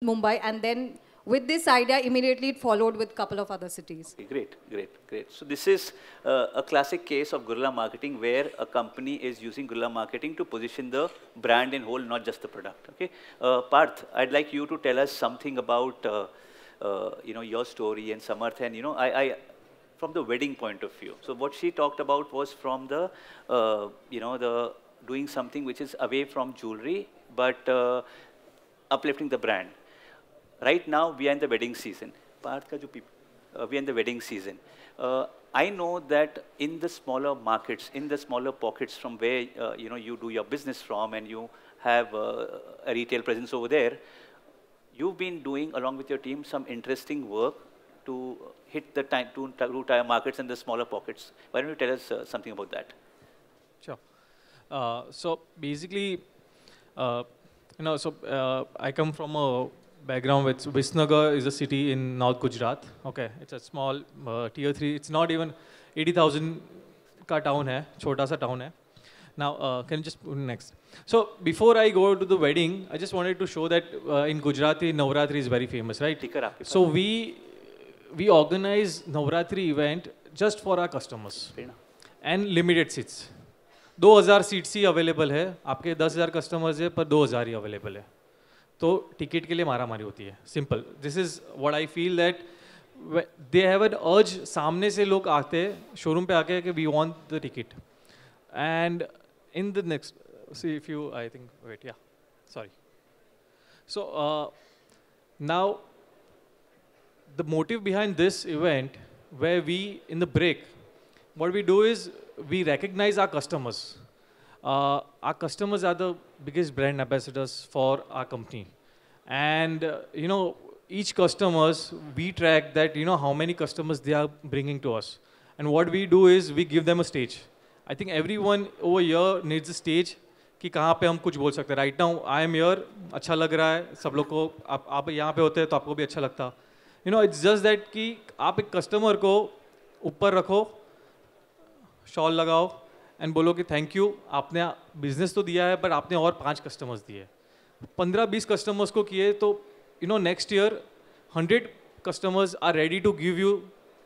Mumbai, and then with this idea, immediately it followed with a couple of other cities. Okay, great, great, great. So this is a classic case of guerrilla marketing where a company is using guerrilla marketing to position the brand in whole, not just the product. Okay, Parth, I'd like you to tell us something about your story and Samarth, and from the wedding point of view. So what she talked about was from the the doing something which is away from jewelry, but uplifting the brand. Right now, we are in the wedding season. Parth ka jo we are in the wedding season. I know that in the smaller markets, in the smaller pockets from where you do your business from, and you have a retail presence over there, you've been doing along with your team some interesting work to hit the two-tier markets and the smaller pockets. Why don't you tell us something about that? Sure. So basically, I come from a background with Visnagar is a city in North Gujarat. Okay, it's a small tier 3. It's not even 80,000 ka town hai, chota sa town hai. Now, can you just put next? So before I go to the wedding, I just wanted to show that in Gujarati, Navratri is very famous, right? So we organize Navratri event just for our customers and limited seats. 2000 seats he available है, आपके 10,000 customers है पर 2000 ही available है. तो ticket के लिए मारामारी होती है. Simple. This is what I feel that they have an अर्ज. सामने से लोग आते हैं शोरूम पे आके कि we want the ticket and in the next see if you I think wait या sorry. So now the motive behind this event, where we in the break, what we do is we recognize our customers. Our customers are the biggest brand ambassadors for our company, and each customers we track that how many customers they are bringing to us, and what we do is we give them a stage. I think everyone over here needs a stage कि कहाँ पे हम कुछ बोल सकते हैं. Right now I am here, अच्छा लग रहा है सब लोग को. आप यहाँ पे होते हैं तो आपको भी अच्छा लगता. It's just that कि आप एक कस्टमर को ऊपर रखो, शॉल लगाओ एंड बोलो कि थैंक यू, आपने बिजनेस तो दिया है बट आपने और 5 कस्टमर्स दिए. 15-20 कस्टमर्स को किए तो next year 100 customers are ready to give you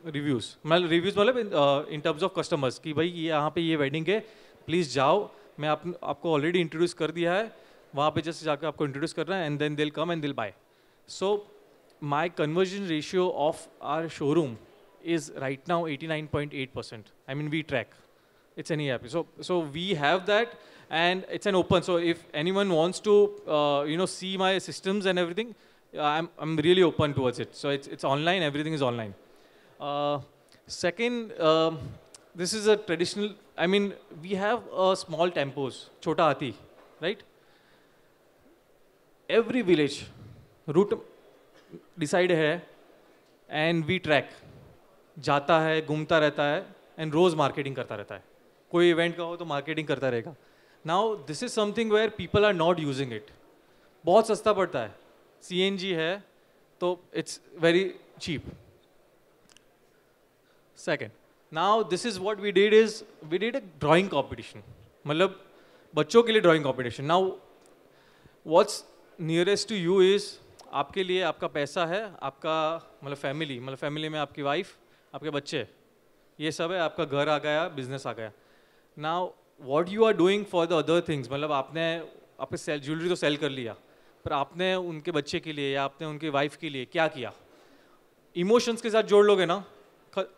reviews. मतलब इन टर्म्स ऑफ कस्टमर्स कि भाई ये यहाँ पे ये वेडिंग है, प्लीज़ जाओ, मैं आपको ऑलरेडी इंट्रोड्यूस कर दिया है, वहाँ पे जस्ट जाकर आपको इंट्रोड्यूस करना है and then they'll come and they'll buy. So my conversion ratio of our showroom is right now 89.8%. I mean, we track. It's an ERP. So we have that, and it's an open. So if anyone wants to, see my systems and everything, I'm really open towards it. So it's online. Everything is online. Second, this is a traditional. I mean, we have small tempos, Chota Hati, right? Every village route decide है and we track. जाता है, घूमता रहता है and rose marketing करता रहता है. कोई इवेंट का हो तो मार्केटिंग करता रहेगा. Now this is something where people are not using it. बहुत सस्ता पड़ता है, CNG है तो it's very cheap. Second, now this is what we did a drawing competition. मतलब बच्चों के लिए drawing competition. Now what's nearest to you is आपके लिए आपका पैसा है, आपका मतलब फैमिली में आपकी वाइफ, आपके बच्चे, ये सब है, आपका घर आ गया, बिजनेस आ गया. Now what you are doing for the other things. मतलब आपने ज्वेलरी तो सेल कर लिया, पर आपने उनके बच्चे के लिए या आपने उनकी वाइफ के लिए क्या किया? इमोशंस के साथ जोड़ लोगे ना,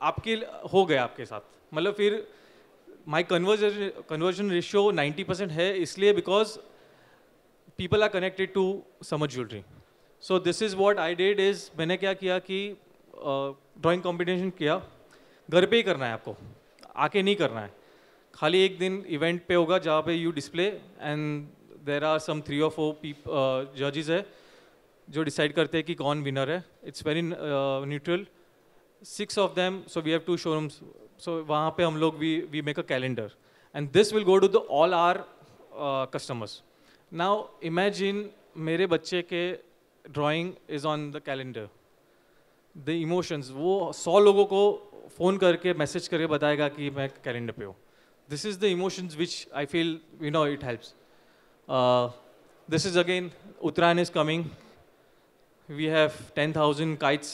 आपके हो गया आपके साथ. मतलब फिर माई कन्वर्जन रेशियो 90% है, इसलिए because people are connected to समझ jewellery. So this is what I did is मैंने क्या किया कि ड्राइंग कॉम्पिटिशन किया. घर पे ही करना है आपको, आके नहीं करना है. खाली एक दिन इवेंट पे होगा जहाँ पे you display and there are some 3 or 4 जजेस है जो डिसाइड करते हैं कि कौन विनर है. It's very neutral. 6 of them, so we have 2 showrooms. So वहाँ पे हम लोग we make a calendar and this will go to all our customers. Now imagine मेरे बच्चे के drawing is on the calendar. The emotions, वो 100 लोगों को फ़ोन करके मैसेज करके बताएगा कि मैं कैलेंडर पे हूँ. This is the emotions which I feel it helps. This is again Uttarayan is coming. we have 10,000 kites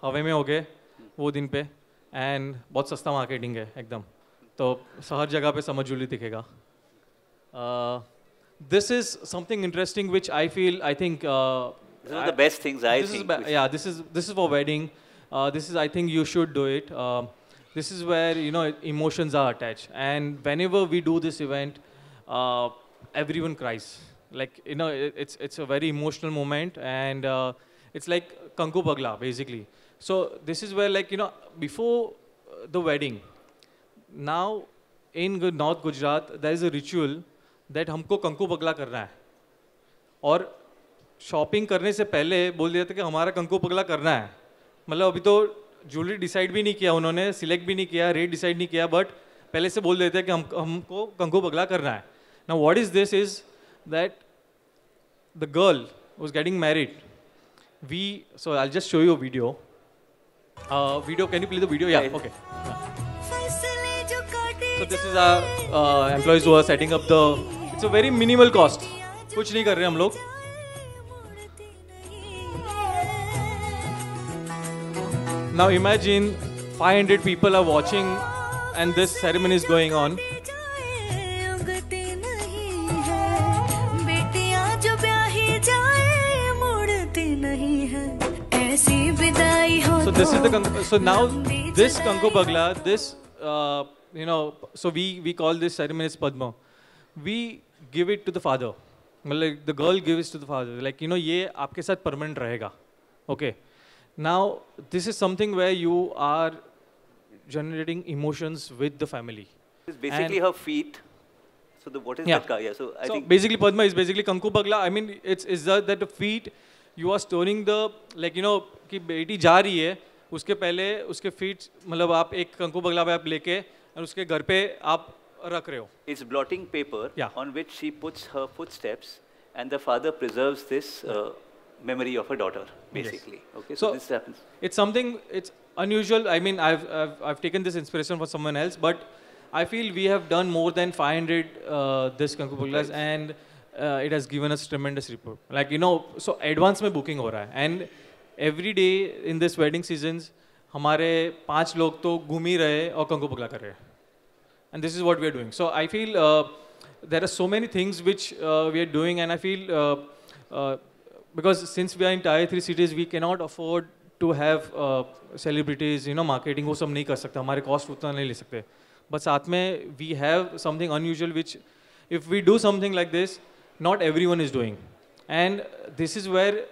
हवे में हो गए वो दिन पे, and बहुत सस्ता marketing है एकदम, तो हर जगह पे समझूली दिखेगा. This is something interesting which I feel, I think. This is one of the best things I think. Yeah, this is for wedding. This is, I think you should do it. This is where, you know, emotions are attached. And whenever we do this event, everyone cries. Like, you know, it's a very emotional moment, and it's like Kanku Pagla, basically. So this is where, like, you know, before the wedding, now in North Gujarat, there is a ritual that हमको कंकु पगला करना है, और shopping करने से पहले बोल दिया था कि हमारा कंकु पगला करना है. मतलब अभी तो ज्वेलरी डिसाइड भी नहीं किया उन्होंने, सिलेक्ट भी नहीं किया, रेट डिसाइड नहीं किया, बट पहले से बोल देते हैं कि हमको कंकु पगला करना है. Now what is this is that the girl was getting married. So I'll just show you a video. Video, can you play the video? Yeah, okay. So this is our employees who are setting up the. It's a very minimal cost. कुछ नहीं कर रहे हम लोग. Now imagine 500 people are watching and this ceremony is going on. So this is the so now this Kanku Pagla, this you know, so we call this ceremony as Padma. We give it to the father. Like the girl gives to the father. Like, you know, ये आपके साथ permanent रहेगा. Okay. Now this is something where you are generating emotions with the family. It's basically her feet. So what is that? Yeah. So I think basically Padma is basically Kanku Pagla. I mean, it's that the feet. You are storing the, like, you know, कि बेटी जा रही है, उसके पहले उसके feet, मतलब आप एक कंकु पगला पे आप लेके और उसके घर पे आप रख रहे हो. It's blotting paper on which she puts her footsteps, and the father preserves this memory of her daughter, basically. Yes. Okay, so this happens. It's something, it's unusual. I mean, I've taken this inspiration from someone else, but I feel we have done more than 500 this Kanku Paglas, and it has given us tremendous report. Like, you know, so advance में booking हो रहा है, and every day in this wedding seasons, हमारे 5 लोग तो घूम ही रहे और कंकु पगला कर रहे हैं. And this is what we are doing. So I feel there are so many things which we are doing, and I feel because since we are in tier 3 cities, we cannot afford to have celebrities, you know, marketing, वो सब नहीं कर सकते, हमारे cost उतना नहीं ले सकते. But साथ में we have something unusual which, if we do something like this, not everyone is doing. And this is where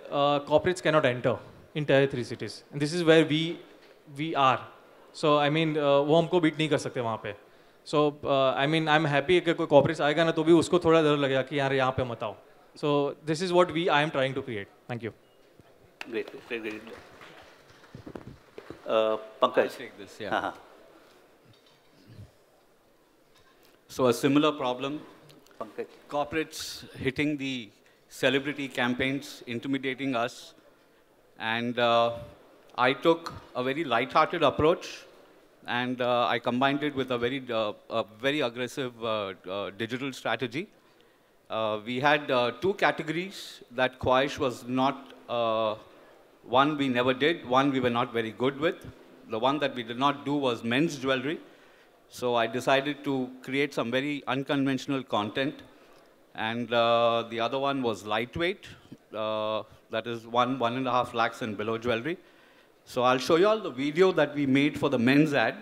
corporates cannot enter in tier 3 cities. And this is where we are. So I mean, वो हमको beat नहीं कर सकते वहाँ पे. So I mean, I'm happy कि कोई corporates आएगा ना तो भी उसको थोड़ा डर लगेगा कि यार यहाँ पे मत आओ. So this is what I am trying to create. Thank you. Great. Pankaj. Take this, yeah. So a similar problem. Corporates hitting the celebrity campaigns, intimidating us, and I took a very light-hearted approach, and I combined it with a very aggressive digital strategy. We had 2 categories that Khwahish was not, one we never did, one we were not very good with. The one that we did not do was men's jewelry. So I decided to create some very unconventional content. And the other one was lightweight, that is 1.5 lakhs and below jewelry. So I'll show you all the video that we made for the men's ad.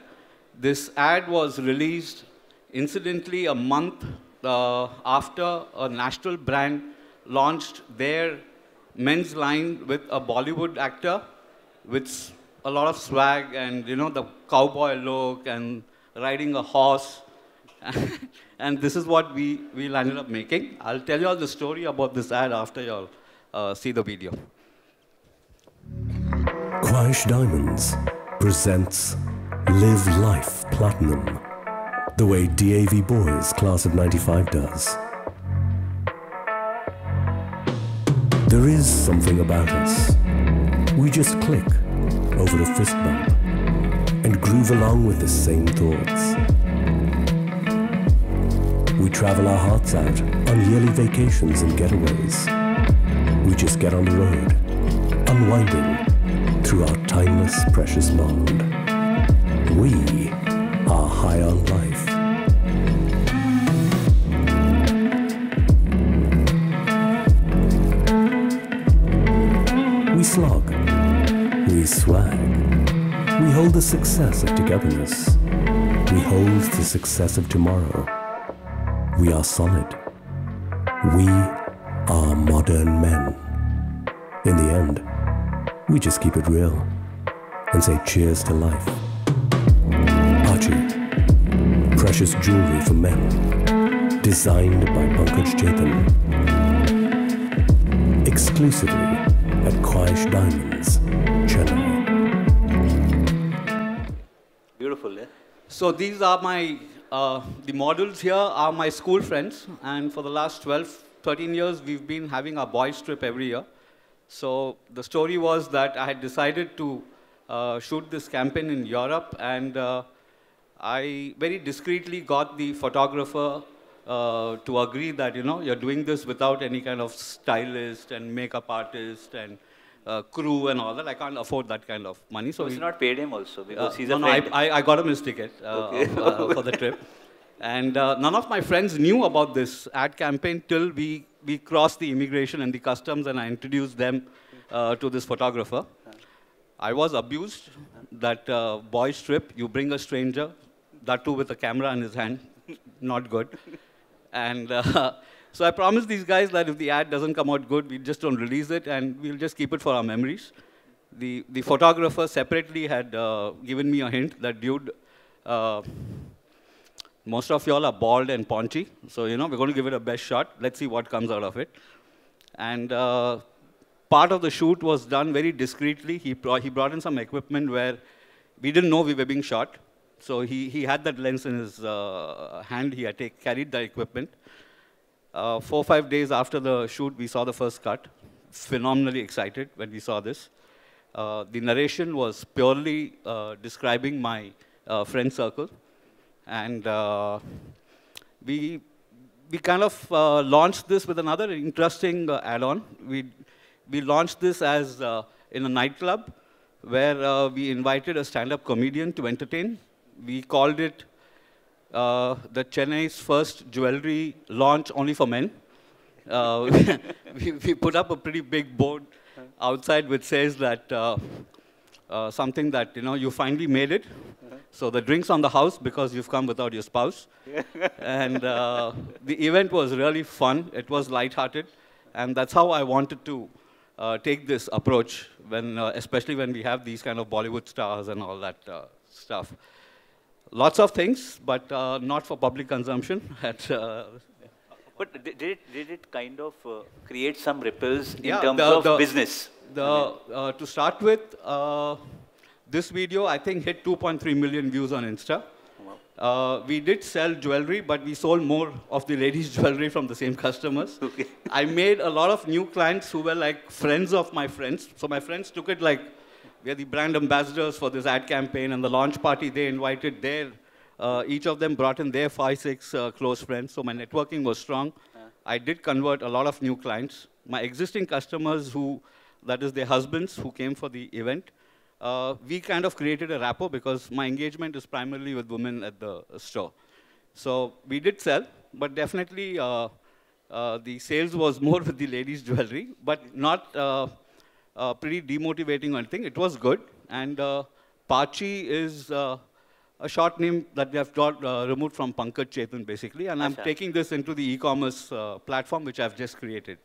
This ad was released incidentally a month after a national brand launched their men's line with a Bollywood actor with a lot of swag and, you know, the cowboy look and riding a horse. And this is what we ended up making. I'll tell you all the story about this ad after you all see the video. Khwahish Diamonds presents Live Life Platinum, the way DAV Boys Class of 95 does. There is something about us. We just click over a fist bump and groove along with the same thoughts. We travel our hearts out on yearly vacations and getaways. We just get on the road unwinding through our timeless, precious bond. We are high on life. We slog. We swag. We hold the success of togetherness. We hold the success of tomorrow. We are solid. We are modern men. In the end, we just keep it real and say cheers to life. Archie, precious jewelry for men, designed by Pankaj Chetan. Exclusively at Khwahish Diamonds, Chennai. Beautiful, eh? So these are my, the models here are my school friends. And for the last 12, 13 years, we've been having our boys trip every year. So the story was that I had decided to shoot this campaign in Europe. And I very discreetly got the photographer to agree that, you know, you're doing this without any kind of stylist and makeup artist and crew and all that. I can't afford that kind of money. So it's not paid him also because he's a no, friend. I got him his ticket for the trip. And none of my friends knew about this ad campaign till we crossed the immigration and the customs and I introduced them to this photographer. I was abused that boys trip, you bring a stranger, that too with a camera in his hand, not good. And so I promised these guys that if the ad doesn't come out good, we just don't release it and we'll just keep it for our memories. The photographer separately had given me a hint that, dude, most of y'all are bald and paunchy, so, you know, we're going to give it a best shot. Let's see what comes out of it. And part of the shoot was done very discreetly. He brought in some equipment where we didn't know we were being shot. So he had that lens in his hand. He had carried the equipment. 4 or 5 days after the shoot, we saw the first cut. Phenomenally excited when we saw this. The narration was purely describing my friend circle. And we kind of launched this with another interesting add-on. We launched this as in a nightclub where we invited a stand-up comedian to entertain. We called it the Chennai's first jewelry launch only for men. We put up a pretty big board outside which says that something that, you know, you finally made it. So the drinks on the house because you've come without your spouse. And the event was really fun. It was lighthearted. And that's how I wanted to take this approach, when, especially when we have these kind of Bollywood stars and all that stuff. Lots of things, but not for public consumption. But did it kind of create some ripples in terms of business? To start with, this video, I think, hit 2.3 million views on Insta. Wow. We did sell jewelry, but we sold more of the ladies' jewelry from the same customers. Okay. I made a lot of new clients who were like friends of my friends. So my friends took it like, we are the brand ambassadors for this ad campaign, and the launch party, they invited their, each of them brought in their 5-6 close friends. So my networking was strong. I did convert a lot of new clients. My existing customers who, that is their husbands who came for the event, we kind of created a rapport because my engagement is primarily with women at the store. So we did sell, but definitely the sales was more with the ladies' jewelry, but not pretty demotivating or anything. It was good. And Pachi is a short name that we have got removed from Pankaj Chetan, basically. And I'm taking this into the e-commerce platform, which I've just created.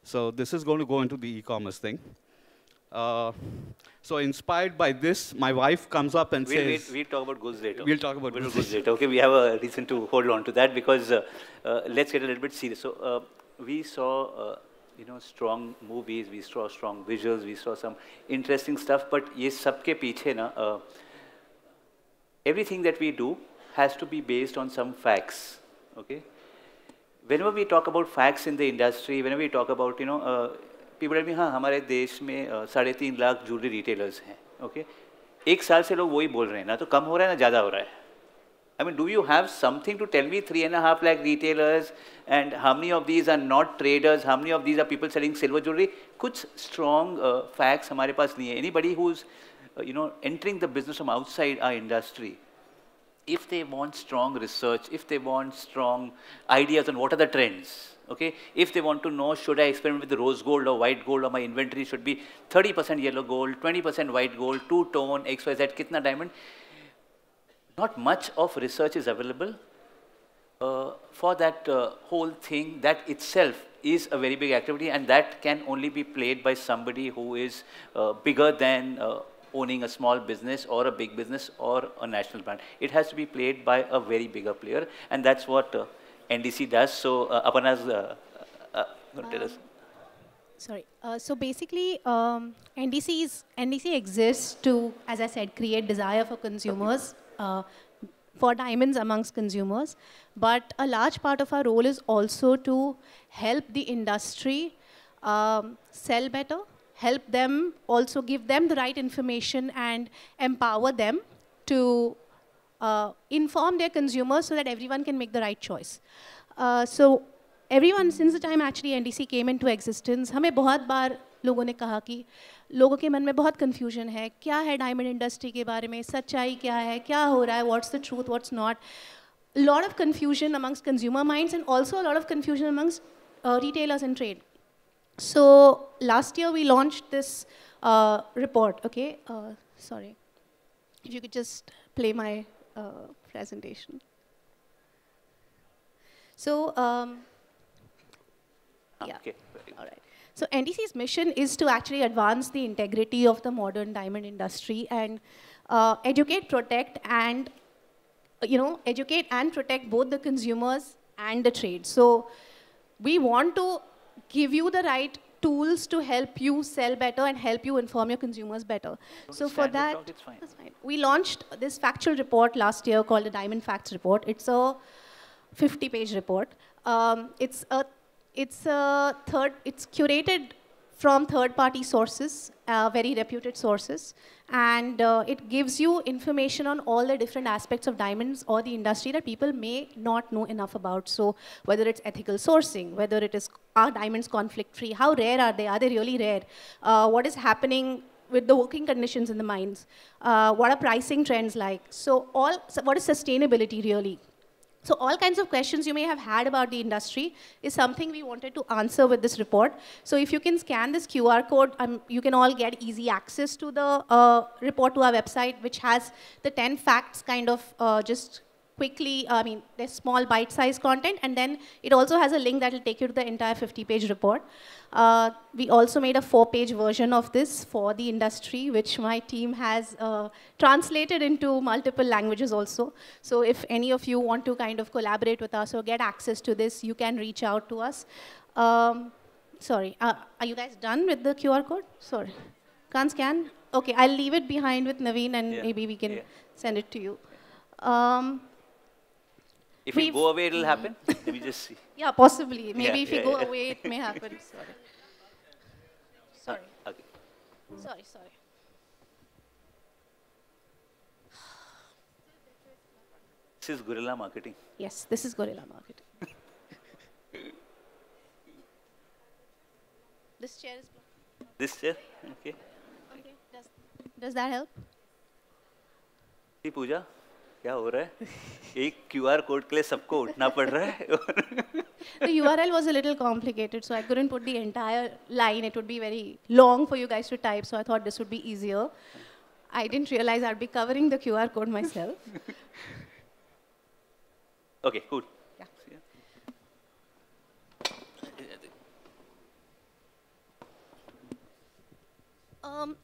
So this is going to go into the e-commerce thing. So inspired by this, my wife comes up and says... We'll talk about goods later. We'll talk about goods later. Okay, we have a reason to hold on to that because let's get a little bit serious. So we saw, you know, strong movies, we saw strong visuals, we saw some interesting stuff, but ye sabke piche na, everything that we do has to be based on some facts, okay? Whenever we talk about facts in the industry, whenever we talk about, you know, people tell me, हाँ हमारे देश में 3.5 lakh jewelry retailers हैं, okay? एक साल से लोग वही बोल रहे हैं ना, तो कम हो रहा है ना ज़्यादा हो रहा है, I mean, do you have something to tell me? 3.5 lakh retailers, and how many of these are not traders? How many of these are people selling silver jewelry? Kuch strong facts हमारे पास नहीं है. Anybody who's entering the business from outside our industry, if they want strong research, if they want strong ideas on what are the trends, okay? If they want to know, should I experiment with the rose gold or white gold, or my inventory should be 30% yellow gold, 20% white gold, two-tone, XYZ, kitna diamond? Not much of research is available for that whole thing. That itself is a very big activity, and that can only be played by somebody who is bigger than owning a small business or a big business or a national brand. It has to be played by a very bigger player, and that's what NDC does. So Aparna's going to tell us. Sorry. So basically, NDC exists to, as I said, create desire for consumers, for diamonds amongst consumers. But a large part of our role is also to help the industry sell better, help them, also give them the right information and empower them to inform their consumers so that everyone can make the right choice. So everyone, since the time actually NDC came into existence, हमें बहुत बार लोगों ने कहा कि लोगों के मन में बहुत confusion है, क्या है diamond industry के बारे में, सच्चाई क्या है, क्या हो रहा है, what's the truth, what's not. A lot of confusion amongst consumer minds and also a lot of confusion amongst retailers and trade. So last year we launched this report, okay? Sorry, if you could just play my presentation. So, yeah, Okay. all right. So NDC's mission is to actually advance the integrity of the modern diamond industry and educate, protect, and educate and protect both the consumers and the trade. So we want to give you the right tools to help you sell better and help you inform your consumers better. So for that, it's fine. that's fine. We launched this factual report last year called the Diamond Facts Report. It's a 50-page report. It's curated from third-party sources, very reputed sources, and it gives you information on all the different aspects of diamonds or the industry that people may not know enough about. So whether it's ethical sourcing, whether it is, are diamonds conflict-free, how rare are they really rare, what is happening with the working conditions in the mines, what are pricing trends like, so what is sustainability really. So all kinds of questions you may have had about the industry is something we wanted to answer with this report. So if you can scan this QR code, you can all get easy access to the report to our website, which has the 10 facts kind of just quickly, there's small bite-sized content, and then it also has a link that will take you to the entire 50-page report. We also made a 4-page version of this for the industry, which my team has translated into multiple languages also. So if any of you want to kind of collaborate with us or get access to this, you can reach out to us. Sorry, are you guys done with the QR code? Sorry, can't scan? Okay, I'll leave it behind with Naveen, and maybe we can send it to you. If we go away, it'll happen? Let me just see. Yeah, possibly. Maybe if you go away, it may happen. Sorry. Okay. Sorry. This is guerrilla marketing. Yes, this is guerrilla marketing. This chair is blocked. This chair? Okay. Okay. Does that help? See, Pooja, क्या हो रहा है? एक QR code के लिए सबको उठना पड़ रहा है. The URL was a little complicated, so I couldn't put the entire line. It would be very long for you guys to type, so I thought this would be easier. I didn't realize I'd be covering the QR code myself. Okay, cool. Yeah.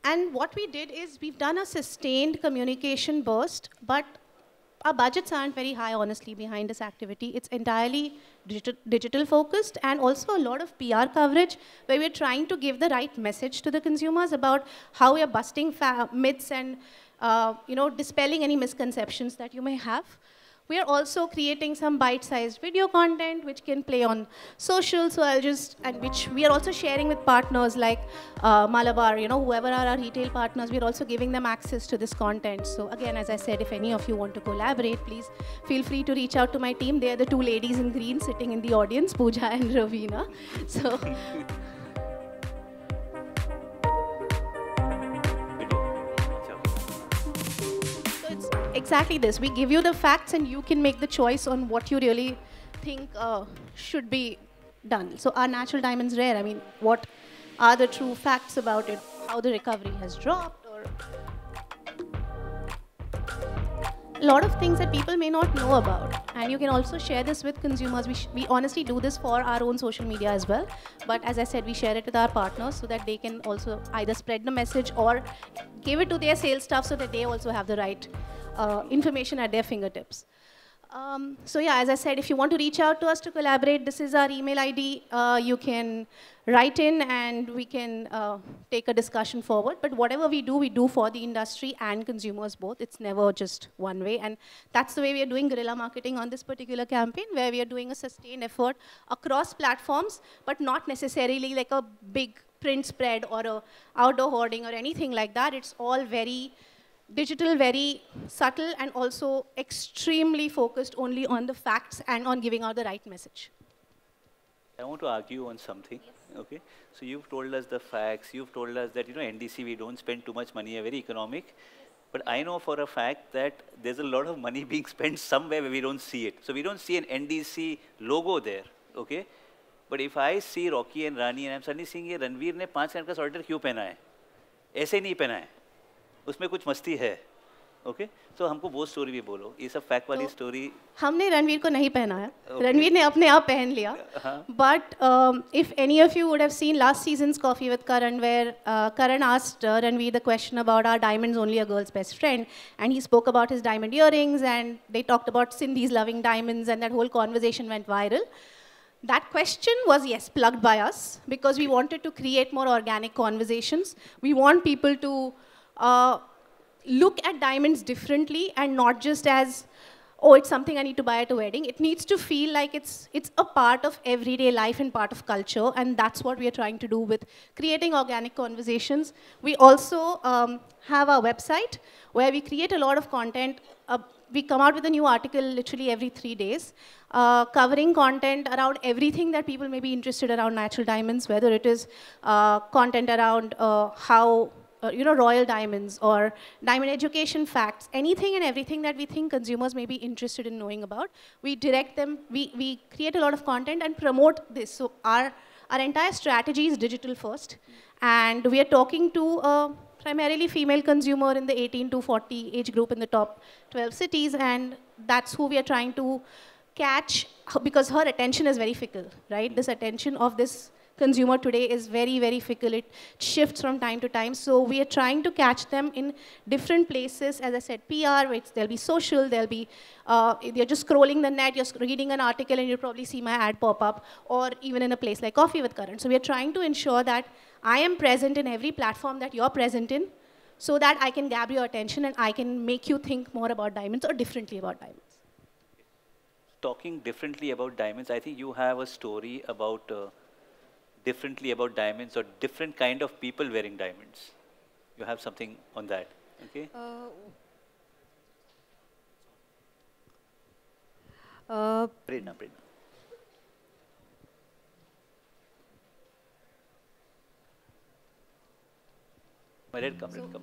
And what we did is we've done a sustained communication burst, but our budgets aren't very high, honestly, behind this activity. It's entirely digital focused, and also a lot of PR coverage where we're trying to give the right message to the consumers about how we're busting myths and dispelling any misconceptions that you may have. We are also creating some bite-sized video content which can play on social, so and which we are also sharing with partners like Malabar, whoever are our retail partners, we are also giving them access to this content. So again, as I said, if any of you want to collaborate, please feel free to reach out to my team. They are the two ladies in green sitting in the audience, Pooja and Ravina. So. Exactly this. We give you the facts and you can make the choice on what you really think should be done. So are natural diamonds rare? I mean, what are the true facts about it? How the recovery has dropped, or a lot of things that people may not know about. And you can also share this with consumers. We honestly do this for our own social media as well. But as I said, we share it with our partners so that they can also either spread the message or give it to their sales staff so that they also have the right information at their fingertips. So yeah, as I said, if you want to reach out to us to collaborate, this is our email ID. You can write in and we can take a discussion forward. But whatever we do for the industry and consumers both. It's never just one way. And that's the way we are doing guerrilla marketing on this particular campaign, where we are doing a sustained effort across platforms, but not necessarily like a big print spread or a outdoor hoarding or anything like that. It's all very digital, very subtle, and also extremely focused only on the facts and on giving out the right message. I want to argue on something. Okay, so you've told us the facts. You've told us that NDC, we don't spend too much money, are very economic. But I know for a fact that there's a lot of money being spent somewhere where we don't see it. So we don't see an NDC logo there. Okay, but if I see Rocky and Rani and I'm suddenly seeing ये रणवीर ने 5 का sweater क्यों पहना है? ऐसे नहीं पहना है. उसमें कुछ मस्ती है. ओके, तो हमको वो स्टोरी भी बोलो. ये सब फैक्ट वाली स्टोरी हमने रणवीर को नहीं पहना है. रणवीर ने अपने आप पहन लिया. But if any of you would have seen last season's Coffee with Karan, where Karan asked Ranveer the question about are diamonds only a girl's best friend, and he spoke about his diamond earrings, and they talked about Cindy's loving diamonds, and that whole conversation went viral. That question was, yes, plugged by us because we wanted to create more organic conversations. We want people to look at diamonds differently and not just as, oh, it's something I need to buy at a wedding. It needs to feel like it's a part of everyday life and part of culture, and that's what we are trying to do with creating organic conversations. We also have our website where we create a lot of content. We come out with a new article literally every 3 days, covering content around everything that people may be interested around natural diamonds, whether it is content around how royal diamonds or diamond education facts, anything and everything that we think consumers may be interested in knowing about. We direct them, we create a lot of content and promote this. So our entire strategy is digital first. And we are talking to a primarily female consumer in the 18 to 40 age group in the top 12 cities. And that's who we are trying to catch, because her attention is very fickle, right? This attention of this consumer today is very, very fickle. It shifts from time to time. So we are trying to catch them in different places. As I said, PR, there'll be social, there'll be, you're just scrolling the net, you're reading an article, and you'll probably see my ad pop up, or even in a place like Coffee with Karan. So we are trying to ensure that I am present in every platform that you're present in, so that I can grab your attention and I can make you think more about diamonds or differently about diamonds. Talking differently about diamonds, I think you have a story about differently about diamonds, or different kind of people wearing diamonds. You have something on that, okay? Prerna. Let come.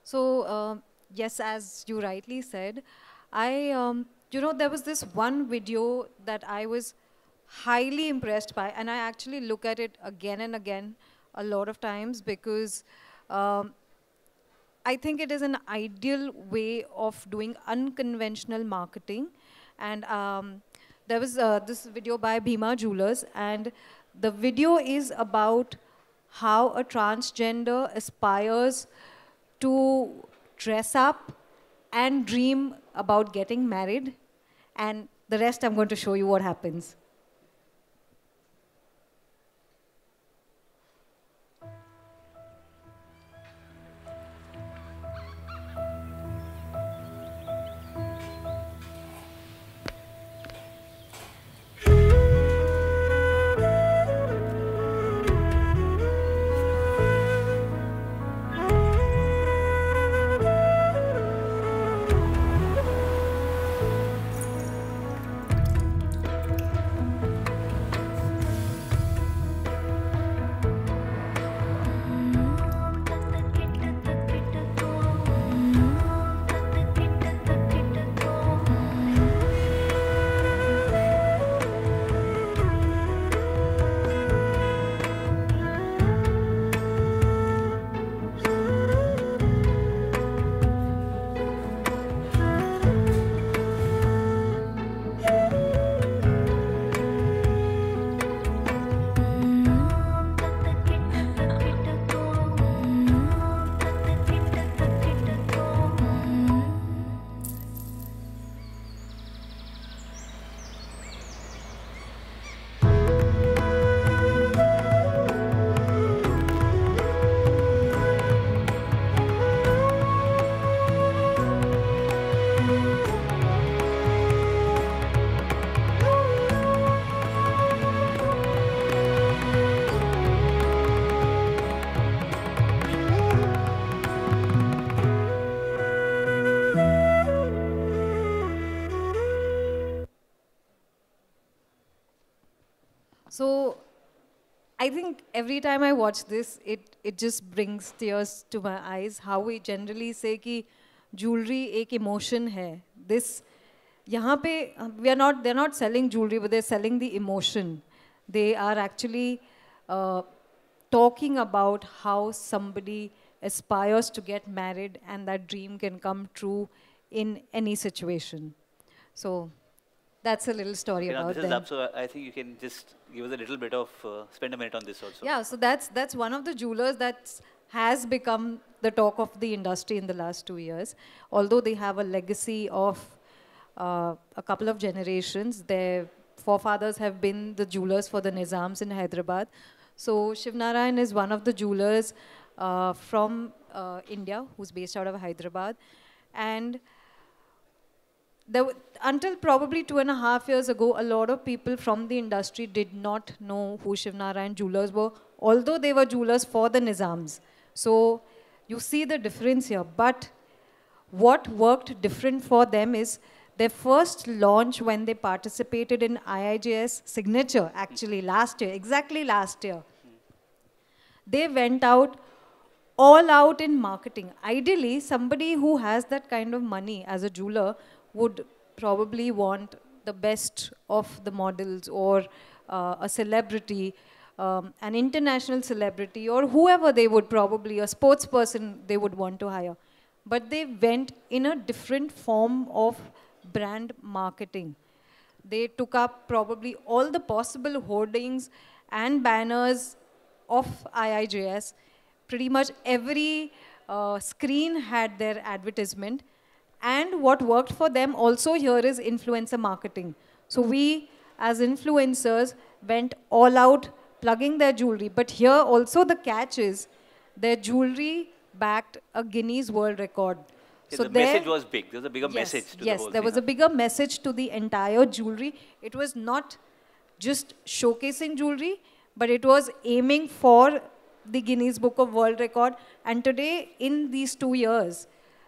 So, yes, as you rightly said, there was this one video that I was highly impressed by, and I actually look at it again and again a lot of times, because I think it is an ideal way of doing unconventional marketing. And there was this video by Bhima Jewelers, and the video is about how a transgender aspires to dress up and dream about getting married, and the rest I'm going to show you what happens. So I think every time I watch this, it just brings tears to my eyes. How we generally say कि jewelry एक emotion है. This, यहाँ पे they're not selling jewelry, but they're selling the emotion. They are actually talking about how somebody aspires to get married and that dream can come true in any situation. So that's a little story about this them. is up, so I think you can just give us a little bit of, spend a minute on this also. Yeah, so that's one of the jewelers that has become the talk of the industry in the last 2 years. Although they have a legacy of a couple of generations, their forefathers have been the jewelers for the Nizams in Hyderabad. So Shiv Narayan is one of the jewelers from India who's based out of Hyderabad. And until probably 2.5 years ago, a lot of people from the industry did not know who Shiv Narayan jewelers were, although they were jewelers for the Nizams. So you see the difference here. But what worked different for them is their first launch when they participated in IIJS Signature, actually last year, exactly last year. They went out all out in marketing. Ideally, somebody who has that kind of money as a jeweler would probably want the best of the models or a celebrity, an international celebrity, or whoever they would probably, a sports person they would want to hire. But they went in a different form of brand marketing. They took up probably all the possible hoardings and banners of IIJS. Pretty much every screen had their advertisement. And what worked for them also here is influencer marketing. So we, as influencers, went all out plugging their jewelry. But here also the catch is their jewelry backed a Guinness World Record. Yeah, so the message was big. There was a bigger message to the whole thing. Yes, there was a bigger message to the entire jewelry. It was not just showcasing jewelry, but it was aiming for the Guinness Book of World Record. And today, in these 2 years,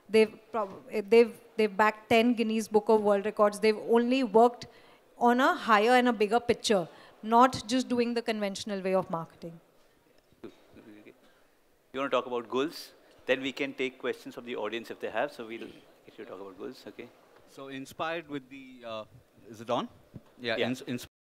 they've backed 10 Guinness Book of World Records. They've only worked on a higher and a bigger picture, not just doing the conventional way of marketing. You want to talk about Gulz? Then we can take questions from the audience if they have. So we'll get you to talk about Gulz, okay? So inspired with the, is it on? Yeah, Yeah. Inspired